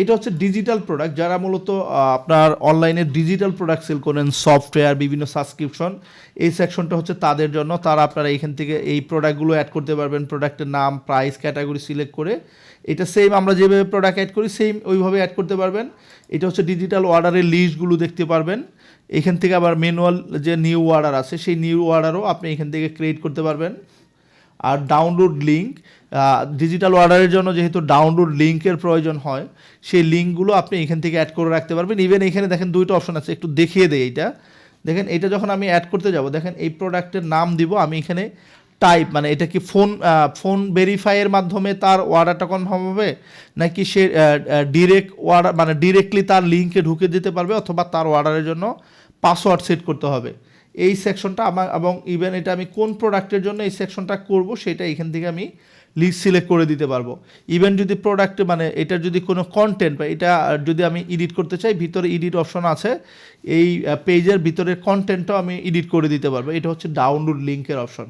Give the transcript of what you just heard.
এটা হচ্ছে digital product, যারা মূলত আপনার অনলাইনে ডিজিটাল প্রোডাক্ট সেল করেন, সফটওয়্যার, বিভিন্ন সাবস্ক্রিপশন, এই সেকশনটা হচ্ছে তাদের জন্য। তারা আপনারা এইখান থেকে এই প্রোডাক্টগুলো অ্যাড করতে পারবেন, প্রোডাক্টের নাম, প্রাইস, ক্যাটাগরি সিলেক্ট করে। এটা সেম আমরা যেভাবে প্রোডাক্ট অ্যাড করি সেম ওইভাবে অ্যাড করতে পারবেন। এটা হচ্ছে ডিজিটাল অর্ডারের লিস্টগুলো দেখতে পারবেন। এখান থেকে আবার ম্যানুয়াল যে নিউ অর্ডার আছে সেই নিউ অর্ডারও আপনি এখান থেকে ক্রিয়েট করতে পারবেন। আর ডাউনলোড লিঙ্ক, ডিজিটাল অর্ডারের জন্য যেহেতু ডাউনলোড লিঙ্কের প্রয়োজন হয়, সেই লিঙ্কগুলো আপনি এখান থেকে অ্যাড করে রাখতে পারবেন। ইভেন এখানে দেখেন দুইটা অপশন আছে, একটু দেখিয়ে দেয় এইটা। দেখেন এটা যখন আমি অ্যাড করতে যাব, দেখেন এই প্রোডাক্টের নাম দিব আমি এখানে টাইপ, মানে এটা কি ফোন ভেরিফাইয়ের মাধ্যমে তার অর্ডারটা কনফার্ম হবে, নাকি সে ডিরেক্ট অর্ডার মানে ডিরেক্টলি তার লিঙ্কে ঢুকে যেতে পারবে, অথবা তার অর্ডারের জন্য পাসওয়ার্ড সেট করতে হবে। এই সেকশনটা আমার, এবং ইভেন এটা আমি কোন প্রোডাক্টের জন্য এই সেকশনটা করব সেটা এখান থেকে আমি লিস্ট সিলেক্ট করে দিতে পারবো। ইভেন যদি প্রোডাক্ট মানে এটার যদি কোনো কন্টেন্ট বা এটা যদি আমি এডিট করতে চাই, ভিতরে এডিট অপশন আছে, এই পেজের ভিতরের কন্টেন্টটাও আমি এডিট করে দিতে পারবো। এটা হচ্ছে ডাউনলোড লিঙ্কের অপশন।